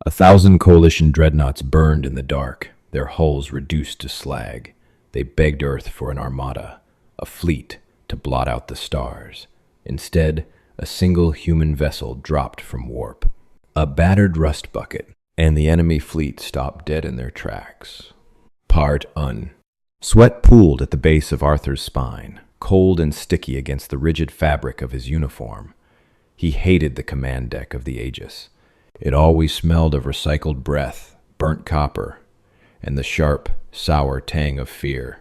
1,000 coalition dreadnoughts burned in the dark, their hulls reduced to slag. They begged Earth for an armada, a fleet to blot out the stars. Instead, a single human vessel dropped from warp. A battered rust bucket, and the enemy fleet stopped dead in their tracks. Part Un. Sweat pooled at the base of Arthur's spine, cold and sticky against the rigid fabric of his uniform. He hated the command deck of the Aegis. It always smelled of recycled breath, burnt copper, and the sharp, sour tang of fear.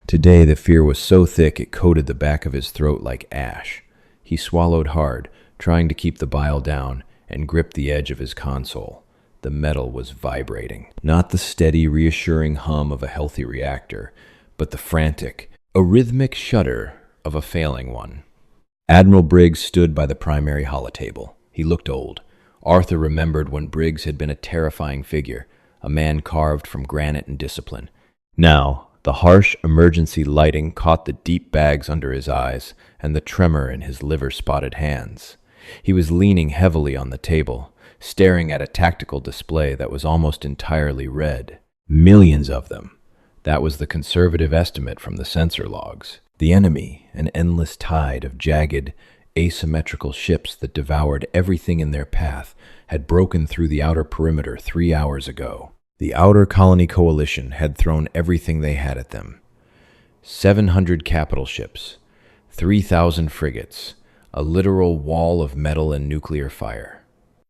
Today the fear was so thick it coated the back of his throat like ash. He swallowed hard, trying to keep the bile down, and gripped the edge of his console. The metal was vibrating. Not the steady, reassuring hum of a healthy reactor, but the frantic, arrhythmic shudder of a failing one. Admiral Briggs stood by the primary holotable. He looked old. Arthur remembered when Briggs had been a terrifying figure, a man carved from granite and discipline. Now, the harsh emergency lighting caught the deep bags under his eyes and the tremor in his liver-spotted hands. He was leaning heavily on the table, staring at a tactical display that was almost entirely red. Millions of them. That was the conservative estimate from the sensor logs. The enemy, an endless tide of jagged, asymmetrical ships that devoured everything in their path, had broken through the outer perimeter 3 hours ago. The Outer Colony Coalition had thrown everything they had at them. 700 capital ships, 3,000 frigates, a literal wall of metal and nuclear fire.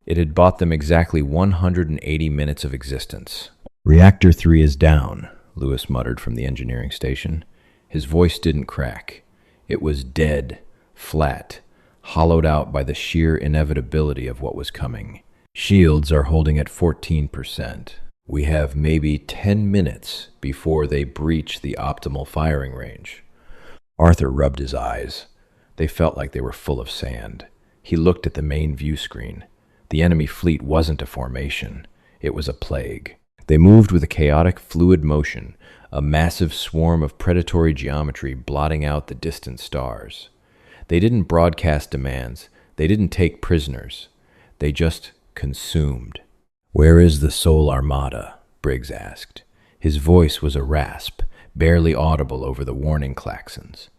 It had bought them exactly 180 minutes of existence. "Reactor 3 is down," Lewis muttered from the engineering station. His voice didn't crack. It was dead, flat, hollowed out by the sheer inevitability of what was coming. "Shields are holding at 14%. We have maybe 10 minutes before they breach the optimal firing range." Arthur rubbed his eyes. They felt like they were full of sand. He looked at the main view screen. The enemy fleet wasn't a formation. It was a plague. They moved with a chaotic, fluid motion, a massive swarm of predatory geometry blotting out the distant stars. They didn't broadcast demands. They didn't take prisoners. They just consumed. "Where is the Sol Armada?" Briggs asked. His voice was a rasp, barely audible over the warning klaxons.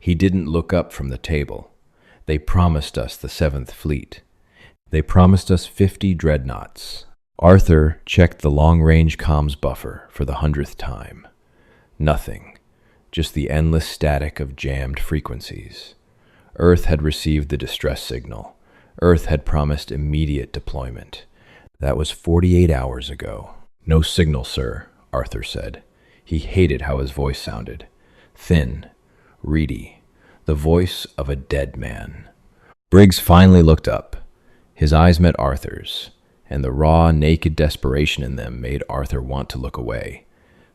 He didn't look up from the table. "They promised us the 7th Fleet. They promised us 50 dreadnoughts." Arthur checked the long-range comms buffer for the 100th time. Nothing. Just the endless static of jammed frequencies. Earth had received the distress signal. Earth had promised immediate deployment. That was 48 hours ago. "No signal, sir," Arthur said. He hated how his voice sounded. Thin, reedy, the voice of a dead man. Briggs finally looked up. His eyes met Arthur's, and the raw, naked desperation in them made Arthur want to look away.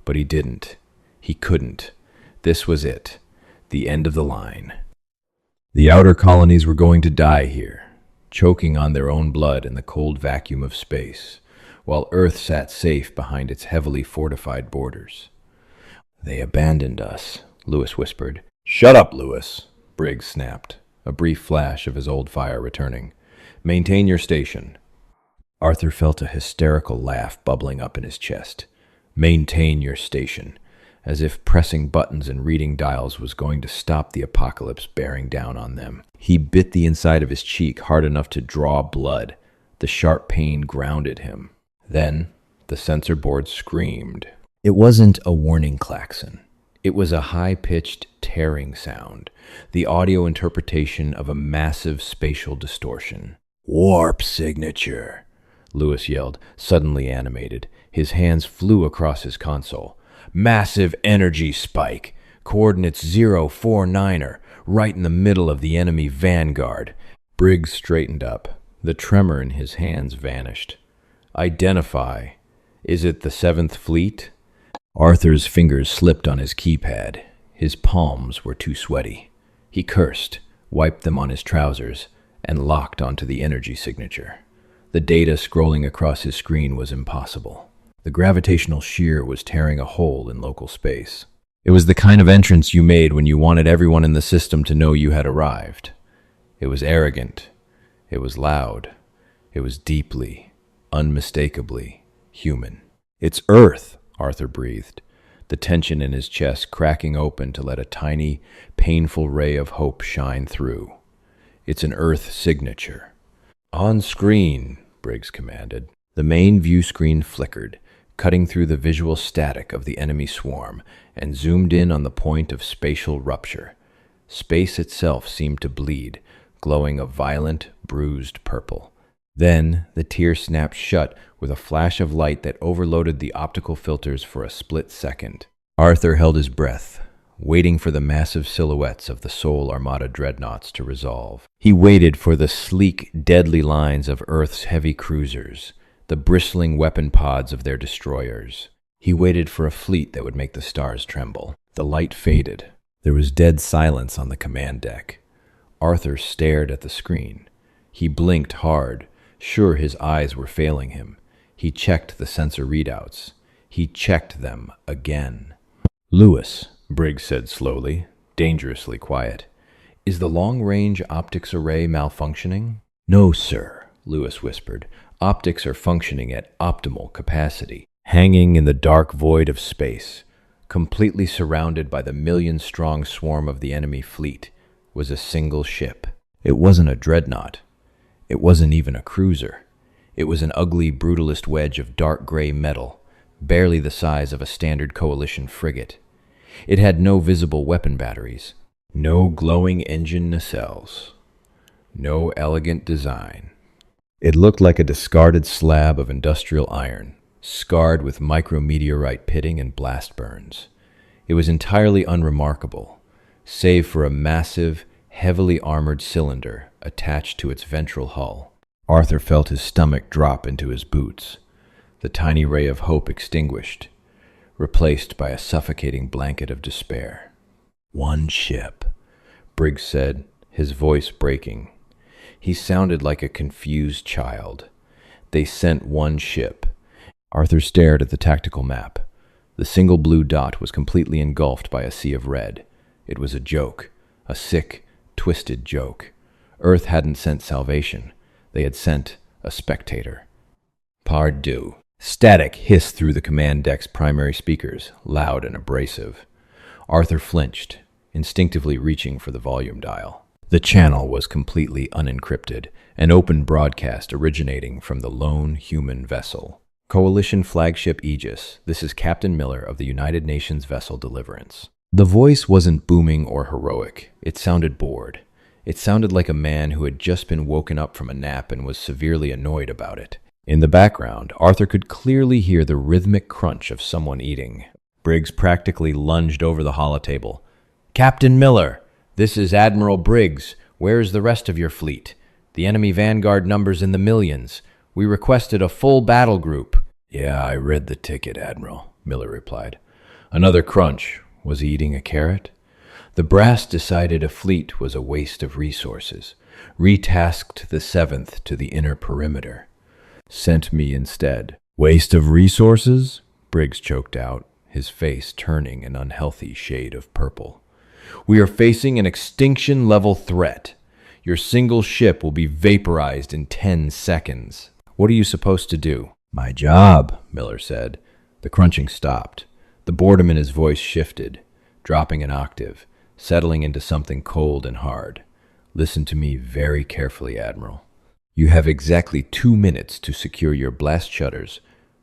But he didn't. He couldn't. This was it. The end of the line. The outer colonies were going to die here, choking on their own blood in the cold vacuum of space, while Earth sat safe behind its heavily fortified borders. "They abandoned us," Lewis whispered. "Shut up, Lewis," Briggs snapped, a brief flash of his old fire returning. "Maintain your station." Arthur felt a hysterical laugh bubbling up in his chest. Maintain your station, as if pressing buttons and reading dials was going to stop the apocalypse bearing down on them. He bit the inside of his cheek hard enough to draw blood. The sharp pain grounded him. Then the sensor board screamed. It wasn't a warning klaxon. It was a high-pitched, tearing sound, the audio interpretation of a massive spatial distortion. "Warp signature," Lewis yelled, suddenly animated. His hands flew across his console. "Massive energy spike. Coordinates 049er, right in the middle of the enemy vanguard." Briggs straightened up. The tremor in his hands vanished. "Identify. Is it the 7th Fleet?" Arthur's fingers slipped on his keypad. His palms were too sweaty. He cursed, wiped them on his trousers, and locked onto the energy signature. The data scrolling across his screen was impossible. The gravitational shear was tearing a hole in local space. It was the kind of entrance you made when you wanted everyone in the system to know you had arrived. It was arrogant. It was loud. It was deeply, unmistakably human. "It's Earth," Arthur breathed, the tension in his chest cracking open to let a tiny, painful ray of hope shine through. "It's an Earth signature." "On screen," Briggs commanded. The main view screen flickered, cutting through the visual static of the enemy swarm, and zoomed in on the point of spatial rupture. Space itself seemed to bleed, glowing a violent, bruised purple. Then the tear snapped shut with a flash of light that overloaded the optical filters for a split second. Arthur held his breath, waiting for the massive silhouettes of the Sol Armada dreadnoughts to resolve. He waited for the sleek, deadly lines of Earth's heavy cruisers, the bristling weapon pods of their destroyers. He waited for a fleet that would make the stars tremble. The light faded. There was dead silence on the command deck. Arthur stared at the screen. He blinked hard, sure his eyes were failing him. He checked the sensor readouts. He checked them again. "Lewis," Briggs said slowly, dangerously quiet, "is the long-range optics array malfunctioning?" "No, sir," Lewis whispered. "Optics are functioning at optimal capacity." Hanging in the dark void of space, completely surrounded by the million-strong swarm of the enemy fleet, was a single ship. It wasn't a dreadnought. It wasn't even a cruiser. It was an ugly, brutalist wedge of dark gray metal, barely the size of a standard coalition frigate. It had no visible weapon batteries, no glowing engine nacelles, no elegant design. It looked like a discarded slab of industrial iron, scarred with micrometeorite pitting and blast burns. It was entirely unremarkable, save for a massive, heavily armored cylinder attached to its ventral hull. Arthur felt his stomach drop into his boots, the tiny ray of hope extinguished, replaced by a suffocating blanket of despair. "One ship," Briggs said, his voice breaking. He sounded like a confused child. "They sent one ship." Arthur stared at the tactical map. The single blue dot was completely engulfed by a sea of red. It was a joke, a sick, twisted joke. Earth hadn't sent salvation. They had sent a spectator. "Pardue." Static hissed through the command deck's primary speakers, loud and abrasive. Arthur flinched, instinctively reaching for the volume dial. The channel was completely unencrypted, an open broadcast originating from the lone human vessel. "Coalition flagship Aegis, this is Captain Miller of the United Nations vessel Deliverance." The voice wasn't booming or heroic. It sounded bored. It sounded like a man who had just been woken up from a nap and was severely annoyed about it. In the background, Arthur could clearly hear the rhythmic crunch of someone eating. Briggs practically lunged over the holotable. "Captain Miller, this is Admiral Briggs. Where is the rest of your fleet? The enemy vanguard numbers in the millions. We requested a full battle group." "Yeah, I read the ticket, Admiral," Miller replied. "Another crunch. Was he eating a carrot?" The brass decided a fleet was a waste of resources, retasked the 7th to the inner perimeter. Sent me instead. "Waste of resources?" Briggs choked out, his face turning an unhealthy shade of purple. "We are facing an extinction-level threat. Your single ship will be vaporized in 10 seconds. What are you supposed to do?" "My job," Miller said. The crunching stopped. The boredom in his voice shifted, dropping an octave, settling into something cold and hard. "Listen to me very carefully, Admiral. You have exactly 2 minutes to secure your blast shutters,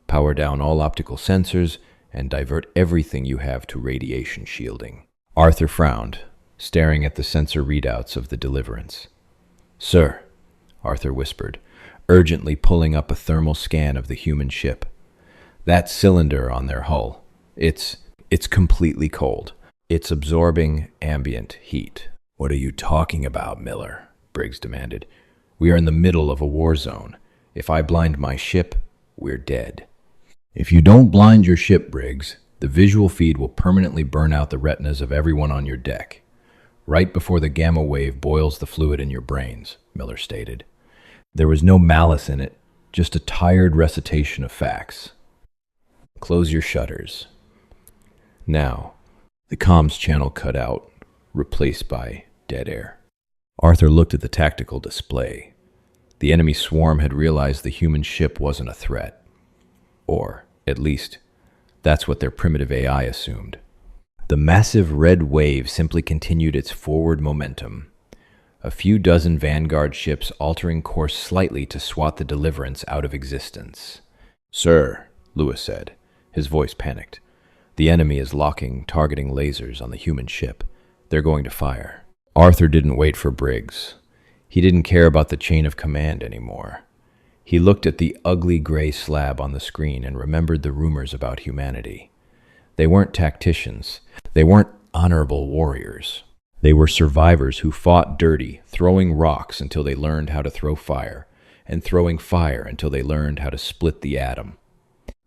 power down all optical sensors, and divert everything you have to radiation shielding." Arthur frowned, staring at the sensor readouts of the Deliverance. "Sir," Arthur whispered, urgently pulling up a thermal scan of the human ship. "That cylinder on their hull, it's completely cold. It's absorbing ambient heat." "What are you talking about, Miller?" Briggs demanded. "We are in the middle of a war zone. If I blind my ship, we're dead." "If you don't blind your ship, Briggs, the visual feed will permanently burn out the retinas of everyone on your deck, right before the gamma wave boils the fluid in your brains," Miller stated. There was no malice in it, just a tired recitation of facts. "Close your shutters." Now, the comms channel cut out, replaced by dead air. Arthur looked at the tactical display. The enemy swarm had realized the human ship wasn't a threat. Or, at least, that's what their primitive AI assumed. The massive red wave simply continued its forward momentum, a few dozen Vanguard ships altering course slightly to swat the Deliverance out of existence. "Sir," Lewis said, his voice panicked. "The enemy is locking, targeting lasers on the human ship. They're going to fire." Arthur didn't wait for Briggs. He didn't care about the chain of command anymore. He looked at the ugly gray slab on the screen and remembered the rumors about humanity. They weren't tacticians. They weren't honorable warriors. They were survivors who fought dirty, throwing rocks until they learned how to throw fire, and throwing fire until they learned how to split the atom.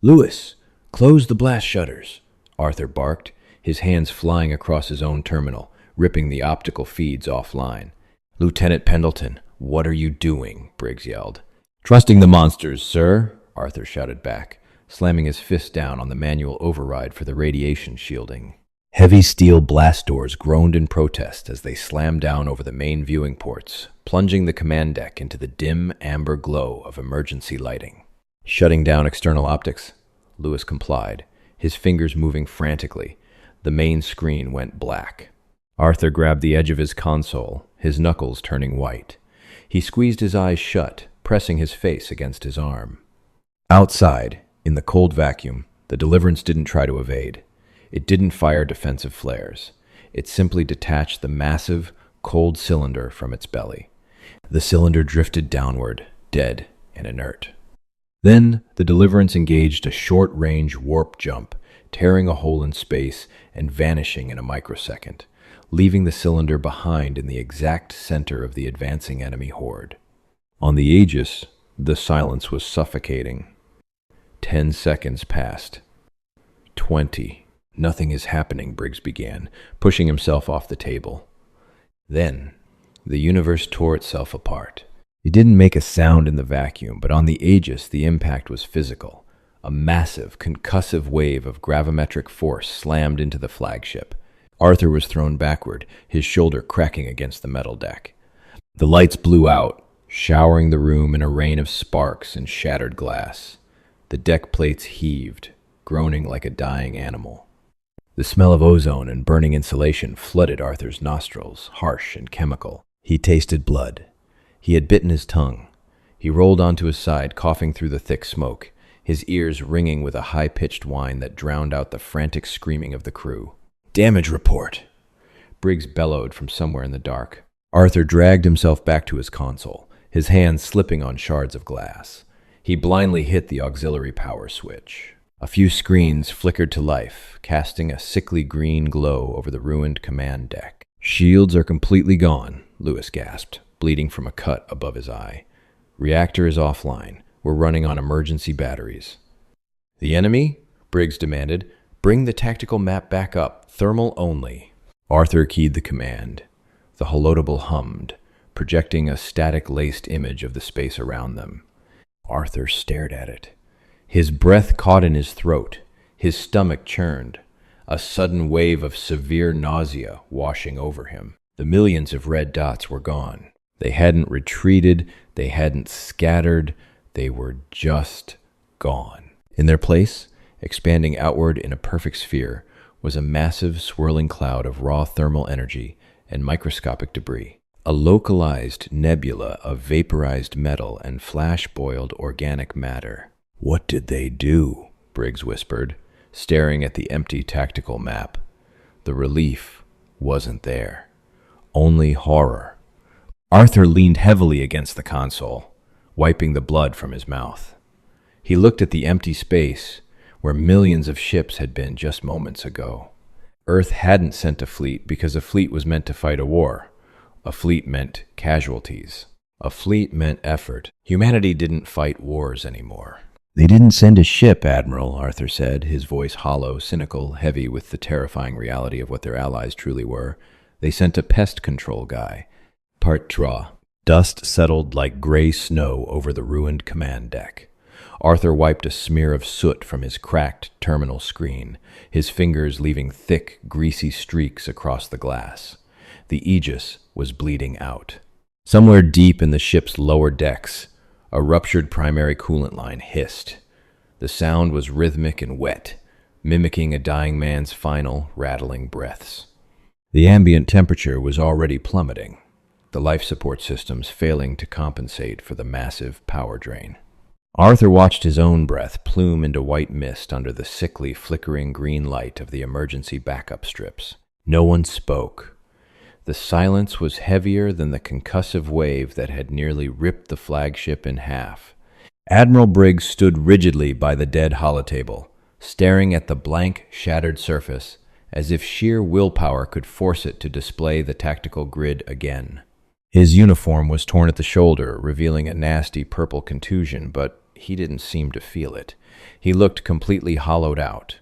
"Lewis, close the blast shutters," Arthur barked, his hands flying across his own terminal, ripping the optical feeds offline. "Lieutenant Pendleton, what are you doing?" Briggs yelled. "Trusting the monsters, sir," Arthur shouted back, slamming his fist down on the manual override for the radiation shielding. Heavy steel blast doors groaned in protest as they slammed down over the main viewing ports, plunging the command deck into the dim, amber glow of emergency lighting. "Shutting down external optics," Lewis complied, his fingers moving frantically. The main screen went black. Arthur grabbed the edge of his console, his knuckles turning white. He squeezed his eyes shut, pressing his face against his arm. Outside, in the cold vacuum, the Deliverance didn't try to evade. It didn't fire defensive flares. It simply detached the massive, cold cylinder from its belly. The cylinder drifted downward, dead and inert. Then, the Deliverance engaged a short-range warp jump, tearing a hole in space and vanishing in a microsecond, leaving the cylinder behind in the exact center of the advancing enemy horde. On the Aegis, the silence was suffocating. 10 seconds passed. 20. "Nothing is happening," Briggs began, pushing himself off the table. Then, the universe tore itself apart. It didn't make a sound in the vacuum, but on the Aegis, the impact was physical. A massive, concussive wave of gravimetric force slammed into the flagship. Arthur was thrown backward, his shoulder cracking against the metal deck. The lights blew out, showering the room in a rain of sparks and shattered glass. The deck plates heaved, groaning like a dying animal. The smell of ozone and burning insulation flooded Arthur's nostrils, harsh and chemical. He tasted blood. He had bitten his tongue. He rolled onto his side, coughing through the thick smoke, his ears ringing with a high-pitched whine that drowned out the frantic screaming of the crew. "Damage report!" Briggs bellowed from somewhere in the dark. Arthur dragged himself back to his console, his hands slipping on shards of glass. He blindly hit the auxiliary power switch. A few screens flickered to life, casting a sickly green glow over the ruined command deck. "Shields are completely gone," Lewis gasped, bleeding from a cut above his eye. "Reactor is offline. We're running on emergency batteries." "The enemy?" Briggs demanded. "Bring the tactical map back up. Thermal only." Arthur keyed the command. The holotable hummed, projecting a static-laced image of the space around them. Arthur stared at it. His breath caught in his throat. His stomach churned, a sudden wave of severe nausea washing over him. The millions of red dots were gone. They hadn't retreated. They hadn't scattered. They were just gone. In their place, expanding outward in a perfect sphere, was a massive swirling cloud of raw thermal energy and microscopic debris. A localized nebula of vaporized metal and flash-boiled organic matter. "What did they do?" Briggs whispered, staring at the empty tactical map. The relief wasn't there. Only horror. Arthur leaned heavily against the console, wiping the blood from his mouth. He looked at the empty space where millions of ships had been just moments ago. Earth hadn't sent a fleet because a fleet was meant to fight a war. A fleet meant casualties. A fleet meant effort. Humanity didn't fight wars anymore. "They didn't send a ship, Admiral," Arthur said, his voice hollow, cynical, heavy with the terrifying reality of what their allies truly were. "They sent a pest control guy." Part draw. Dust settled like gray snow over the ruined command deck. Arthur wiped a smear of soot from his cracked terminal screen, his fingers leaving thick, greasy streaks across the glass. The Aegis was bleeding out. Somewhere deep in the ship's lower decks, a ruptured primary coolant line hissed. The sound was rhythmic and wet, mimicking a dying man's final, rattling breaths. The ambient temperature was already plummeting, the life support systems failing to compensate for the massive power drain. Arthur watched his own breath plume into white mist under the sickly, flickering green light of the emergency backup strips. No one spoke. The silence was heavier than the concussive wave that had nearly ripped the flagship in half. Admiral Briggs stood rigidly by the dead holotable, staring at the blank, shattered surface, as if sheer willpower could force it to display the tactical grid again. His uniform was torn at the shoulder, revealing a nasty purple contusion, but he didn't seem to feel it. He looked completely hollowed out.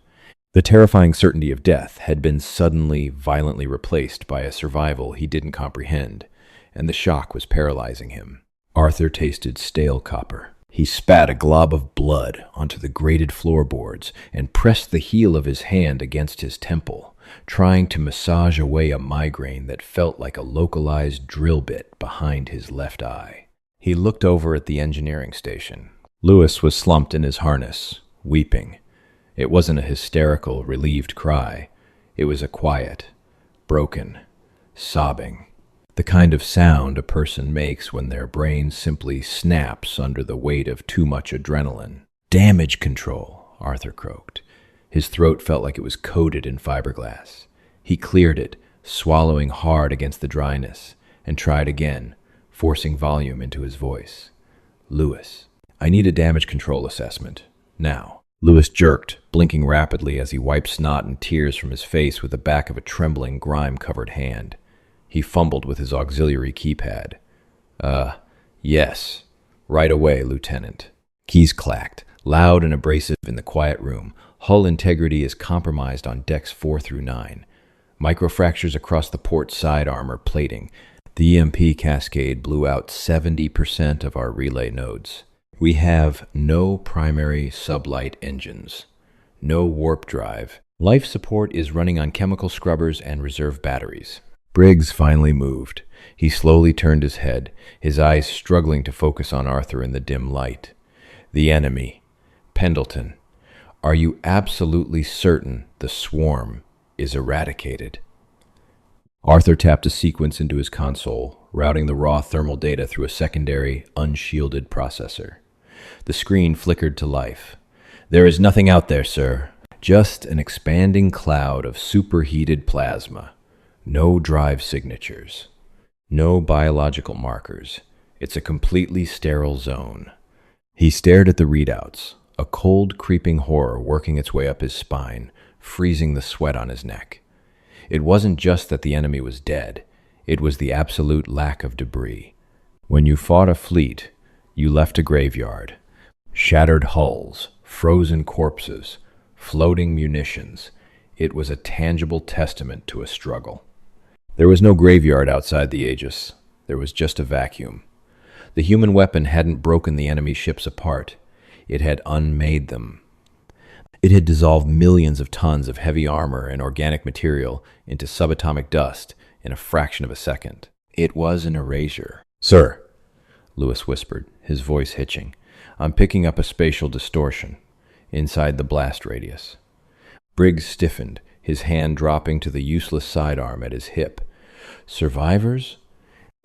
The terrifying certainty of death had been suddenly, violently replaced by a survival he didn't comprehend, and the shock was paralyzing him. Arthur tasted stale copper. He spat a glob of blood onto the grated floorboards and pressed the heel of his hand against his temple, trying to massage away a migraine that felt like a localized drill bit behind his left eye. He looked over at the engineering station. Lewis was slumped in his harness, weeping. It wasn't a hysterical, relieved cry. It was a quiet, broken, sobbing. The kind of sound a person makes when their brain simply snaps under the weight of too much adrenaline. "Damage control," Arthur croaked. His throat felt like it was coated in fiberglass. He cleared it, swallowing hard against the dryness, and tried again, forcing volume into his voice. "Lewis, I need a damage control assessment. Now." Lewis jerked, blinking rapidly as he wiped snot and tears from his face with the back of a trembling, grime-covered hand. He fumbled with his auxiliary keypad. Yes. Right away, Lieutenant." Keys clacked, loud and abrasive in the quiet room. Hull integrity is compromised on decks 4 through 9. Microfractures across the port side armor plating. The EMP cascade blew out 70% of our relay nodes. We have no primary sublight engines. No warp drive. Life support is running on chemical scrubbers and reserve batteries. Briggs finally moved. He slowly turned his head, his eyes struggling to focus on Arthur in the dim light. "The enemy. Pendleton. Are you absolutely certain the swarm is eradicated?" Arthur tapped a sequence into his console, routing the raw thermal data through a secondary, unshielded processor. The screen flickered to life. "There is nothing out there, sir. Just an expanding cloud of superheated plasma. No drive signatures. No biological markers. It's a completely sterile zone." He stared at the readouts, a cold, creeping horror working its way up his spine, freezing the sweat on his neck. It wasn't just that the enemy was dead. It was the absolute lack of debris. When you fought a fleet, you left a graveyard. Shattered hulls, frozen corpses, floating munitions. It was a tangible testament to a struggle. There was no graveyard outside the Aegis. There was just a vacuum. The human weapon hadn't broken the enemy ships apart. It had unmade them. It had dissolved millions of tons of heavy armor and organic material into subatomic dust in a fraction of a second. It was an erasure. "Sir," Lewis whispered, his voice hitching, "I'm picking up a spatial distortion inside the blast radius." Briggs stiffened, his hand dropping to the useless sidearm at his hip. "Survivors?"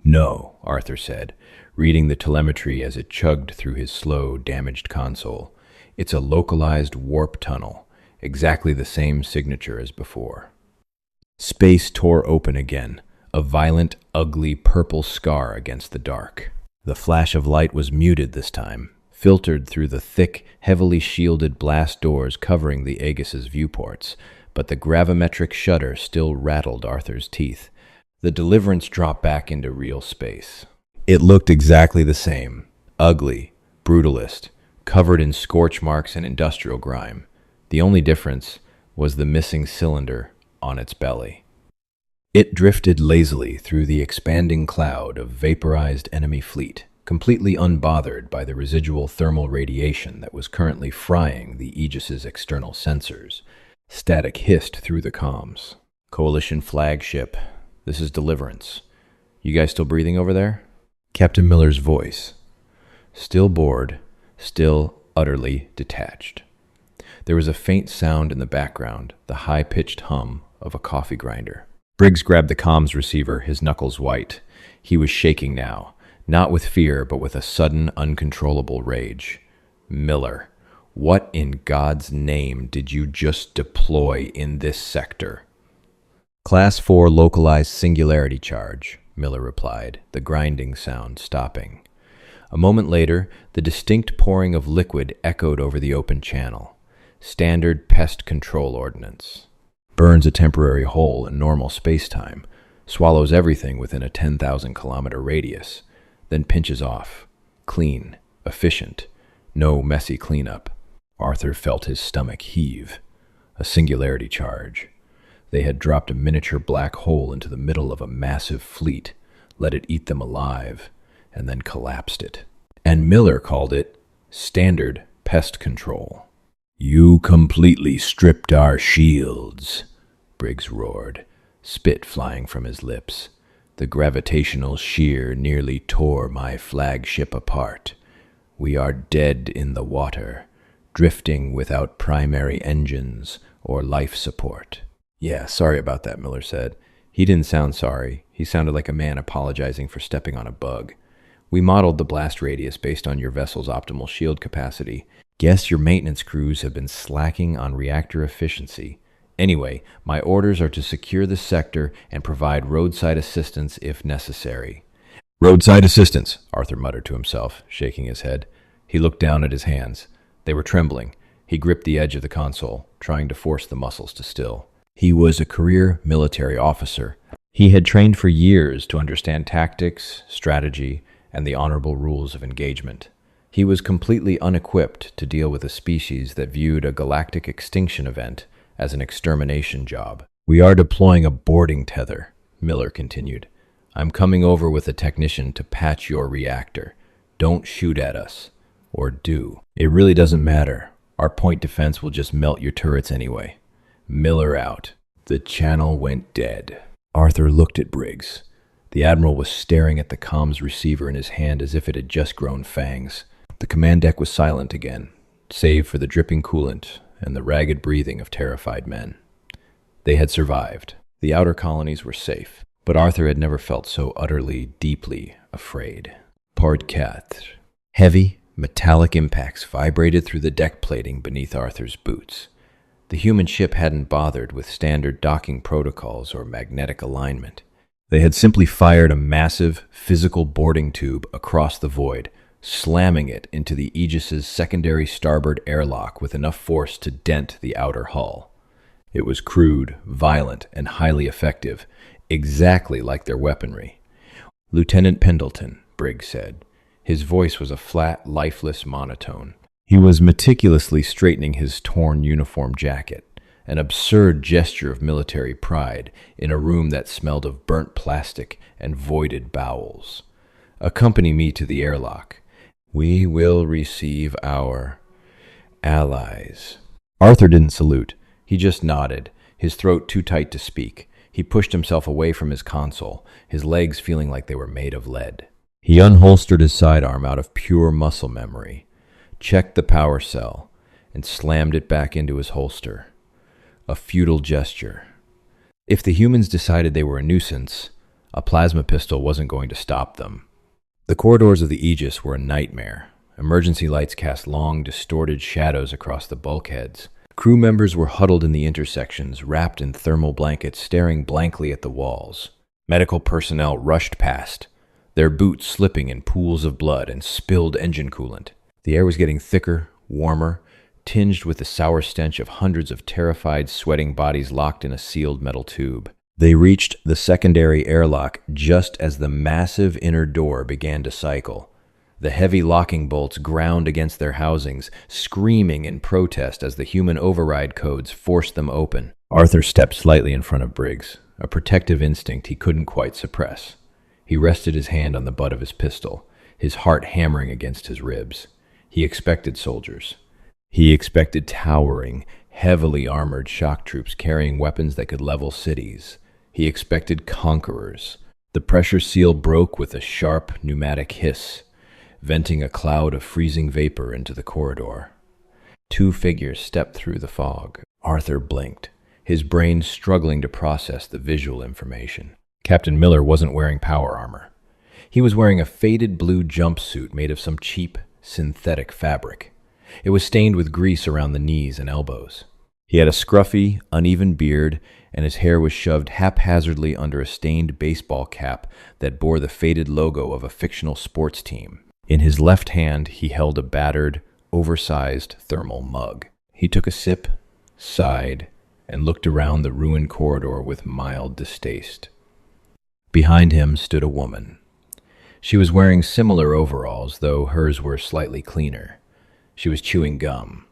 "No," Arthur said, reading the telemetry as it chugged through his slow, damaged console. "It's a localized warp tunnel, exactly the same signature as before." Space tore open again, a violent, ugly purple scar against the dark. The flash of light was muted this time, filtered through the thick, heavily shielded blast doors covering the Aegis's viewports, but the gravimetric shudder still rattled Arthur's teeth. The Deliverance dropped back into real space. It looked exactly the same, ugly, brutalist, covered in scorch marks and industrial grime. The only difference was the missing cylinder on its belly. It drifted lazily through the expanding cloud of vaporized enemy fleet, completely unbothered by the residual thermal radiation that was currently frying the Aegis's external sensors. Static hissed through the comms. "Coalition flagship. This is Deliverance. You guys still breathing over there?" Captain Miller's voice. Still bored, still utterly detached. There was a faint sound in the background, the high-pitched hum of a coffee grinder. Briggs grabbed the comms receiver, his knuckles white. He was shaking now, not with fear, but with a sudden, uncontrollable rage. Miller, what in God's name did you just deploy in this sector? Class 4 localized singularity charge, Miller replied, the grinding sound stopping. A moment later, the distinct pouring of liquid echoed over the open channel. Standard pest control ordnance. Burns a temporary hole in normal space-time, swallows everything within a 10,000-kilometer radius, then pinches off. Clean, efficient, no messy cleanup. Arthur felt his stomach heave. A singularity charge. They had dropped a miniature black hole into the middle of a massive fleet, let it eat them alive, and then collapsed it. And Miller called it standard pest control. You completely stripped our shields, Briggs roared, spit flying from his lips. The gravitational shear nearly tore my flagship apart. We are dead in the water, drifting without primary engines or life support. Yeah, sorry about that, Miller said. He didn't sound sorry. He sounded like a man apologizing for stepping on a bug. We modeled the blast radius based on your vessel's optimal shield capacity. Guess your maintenance crews have been slacking on reactor efficiency. Anyway, my orders are to secure the sector and provide roadside assistance if necessary. Roadside assistance, Arthur muttered to himself, shaking his head. He looked down at his hands. They were trembling. He gripped the edge of the console, trying to force the muscles to still. He was a career military officer. He had trained for years to understand tactics, strategy, and the honorable rules of engagement. He was completely unequipped to deal with a species that viewed a galactic extinction event as an extermination job. We are deploying a boarding tether, Miller continued. I'm coming over with a technician to patch your reactor. Don't shoot at us. Or do. It really doesn't matter. Our point defense will just melt your turrets anyway. Miller out. The channel went dead. Arthur looked at Briggs. The Admiral was staring at the comms receiver in his hand as if it had just grown fangs. The command deck was silent again, save for the dripping coolant and the ragged breathing of terrified men. They had survived. The outer colonies were safe, but Arthur had never felt so utterly, deeply afraid. Part 4. Heavy, metallic impacts vibrated through the deck plating beneath Arthur's boots. The human ship hadn't bothered with standard docking protocols or magnetic alignment. They had simply fired a massive, physical boarding tube across the void, slamming it into the Aegis's secondary starboard airlock with enough force to dent the outer hull. It was crude, violent, and highly effective, exactly like their weaponry. Lieutenant Pendleton, Briggs said. His voice was a flat, lifeless monotone. He was meticulously straightening his torn uniform jacket, an absurd gesture of military pride in a room that smelled of burnt plastic and voided bowels. Accompany me to the airlock. We will receive our allies. Arthur didn't salute. He just nodded, his throat too tight to speak. He pushed himself away from his console, his legs feeling like they were made of lead. He unholstered his sidearm out of pure muscle memory, checked the power cell, and slammed it back into his holster. A futile gesture. If the humans decided they were a nuisance, a plasma pistol wasn't going to stop them. The corridors of the Aegis were a nightmare. Emergency lights cast long, distorted shadows across the bulkheads. Crew members were huddled in the intersections, wrapped in thermal blankets, staring blankly at the walls. Medical personnel rushed past, their boots slipping in pools of blood and spilled engine coolant. The air was getting thicker, warmer, tinged with the sour stench of hundreds of terrified, sweating bodies locked in a sealed metal tube. They reached the secondary airlock just as the massive inner door began to cycle. The heavy locking bolts ground against their housings, screaming in protest as the human override codes forced them open. Arthur stepped slightly in front of Briggs, a protective instinct he couldn't quite suppress. He rested his hand on the butt of his pistol, his heart hammering against his ribs. He expected soldiers. He expected towering, heavily armored shock troops carrying weapons that could level cities. He expected conquerors. The pressure seal broke with a sharp pneumatic hiss, venting a cloud of freezing vapor into the corridor. Two figures stepped through the fog. Arthur blinked, his brain struggling to process the visual information. Captain Miller wasn't wearing power armor. He was wearing a faded blue jumpsuit made of some cheap, synthetic fabric. It was stained with grease around the knees and elbows. He had a scruffy, uneven beard, and his hair was shoved haphazardly under a stained baseball cap that bore the faded logo of a fictional sports team. In his left hand, he held a battered, oversized thermal mug. He took a sip, sighed, and looked around the ruined corridor with mild distaste. Behind him stood a woman. She was wearing similar overalls, though hers were slightly cleaner. She was chewing gum,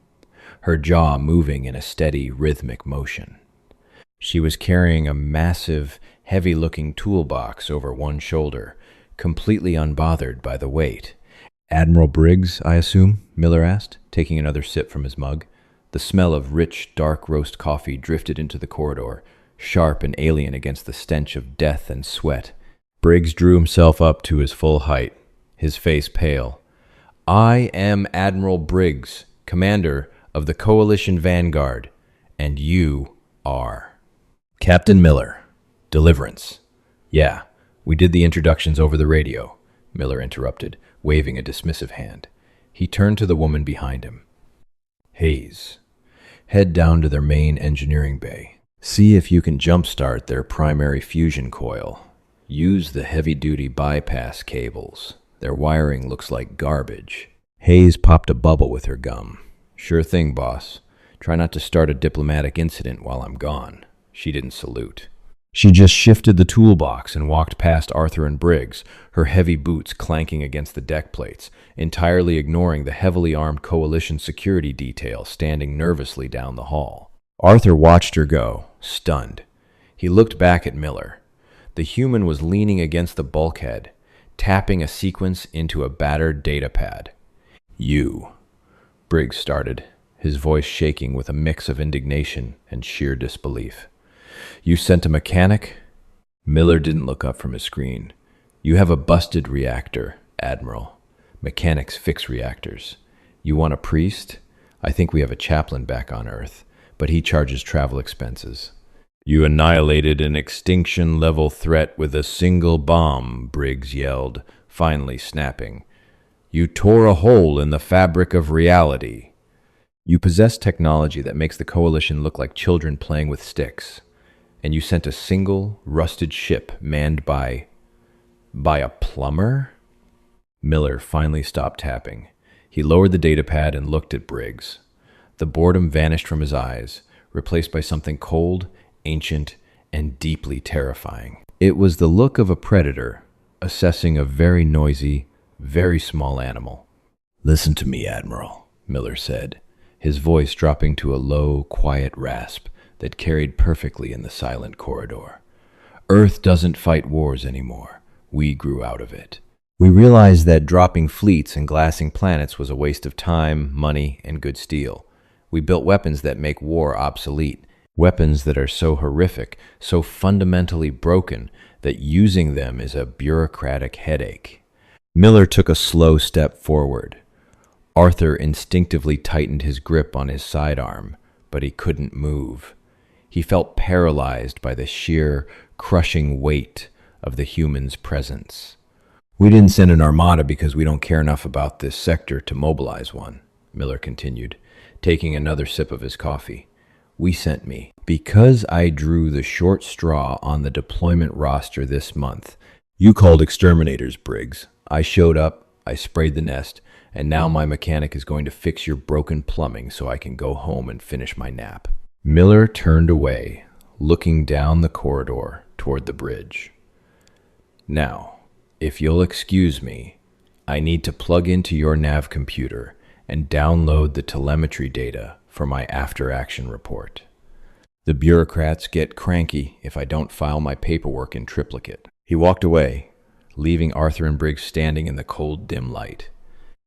her jaw moving in a steady, rhythmic motion. She was carrying a massive, heavy-looking toolbox over one shoulder, completely unbothered by the weight. "Admiral Briggs, I assume?" Miller asked, taking another sip from his mug. The smell of rich, dark roast coffee drifted into the corridor, sharp and alien against the stench of death and sweat. Briggs drew himself up to his full height, his face pale. "I am Admiral Briggs, commander of the Coalition Vanguard, and you are." "Captain Miller. Deliverance." "Yeah, we did the introductions over the radio," Miller interrupted, waving a dismissive hand. He turned to the woman behind him. "Hayes, head down to their main engineering bay. See if you can jumpstart their primary fusion coil. Use the heavy-duty bypass cables. Their wiring looks like garbage." Hayes popped a bubble with her gum. "Sure thing, boss. Try not to start a diplomatic incident while I'm gone." She didn't salute. She just shifted the toolbox and walked past Arthur and Briggs, her heavy boots clanking against the deck plates, entirely ignoring the heavily armed Coalition security detail standing nervously down the hall. Arthur watched her go, stunned. He looked back at Miller. The human was leaning against the bulkhead, tapping a sequence into a battered data pad. "You," Briggs started, his voice shaking with a mix of indignation and sheer disbelief. "You sent a mechanic?" Miller didn't look up from his screen. "You have a busted reactor, Admiral. Mechanics fix reactors. You want a priest? I think we have a chaplain back on Earth, but he charges travel expenses." "You annihilated an extinction-level threat with a single bomb," Briggs yelled, finally snapping. "You tore a hole in the fabric of reality. You possess technology that makes the Coalition look like children playing with sticks. And you sent a single, rusted ship manned by a plumber?" Miller finally stopped tapping. He lowered the datapad and looked at Briggs. The boredom vanished from his eyes, replaced by something cold, ancient, and deeply terrifying. It was the look of a predator assessing a very noisy, very small animal. "Listen to me, Admiral," Miller said, his voice dropping to a low, quiet rasp that carried perfectly in the silent corridor. "Earth doesn't fight wars anymore. We grew out of it. We realized that dropping fleets and glassing planets was a waste of time, money, and good steel. We built weapons that make war obsolete, weapons that are so horrific, so fundamentally broken, that using them is a bureaucratic headache." Miller took a slow step forward. Arthur instinctively tightened his grip on his sidearm, but he couldn't move. He felt paralyzed by the sheer, crushing weight of the human's presence. "We didn't send an armada because we don't care enough about this sector to mobilize one," Miller continued, taking another sip of his coffee. "We sent me because I drew the short straw on the deployment roster this month. You called exterminators, Briggs. I showed up, I sprayed the nest, and now my mechanic is going to fix your broken plumbing so I can go home and finish my nap." Miller turned away, looking down the corridor toward the bridge. "Now, if you'll excuse me, I need to plug into your nav computer and download the telemetry data for my after-action report. The bureaucrats get cranky if I don't file my paperwork in triplicate." He walked away, leaving Arthur and Briggs standing in the cold, dim light.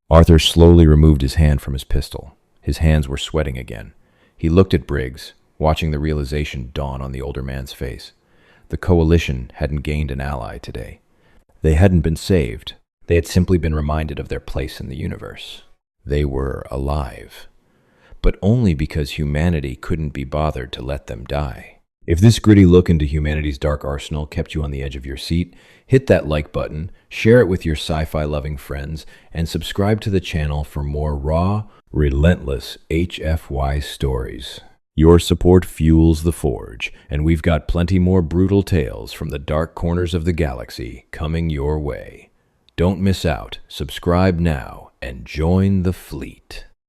Arthur slowly removed his hand from his pistol. His hands were sweating again. He looked at Briggs, watching the realization dawn on the older man's face. The Coalition hadn't gained an ally today. They hadn't been saved. They had simply been reminded of their place in the universe. They were alive, but only because humanity couldn't be bothered to let them die. If this gritty look into humanity's dark arsenal kept you on the edge of your seat, hit that like button, share it with your sci-fi loving friends, and subscribe to the channel for more raw, relentless HFY stories. Your support fuels the forge, and we've got plenty more brutal tales from the dark corners of the galaxy coming your way. Don't miss out. Subscribe now and join the fleet.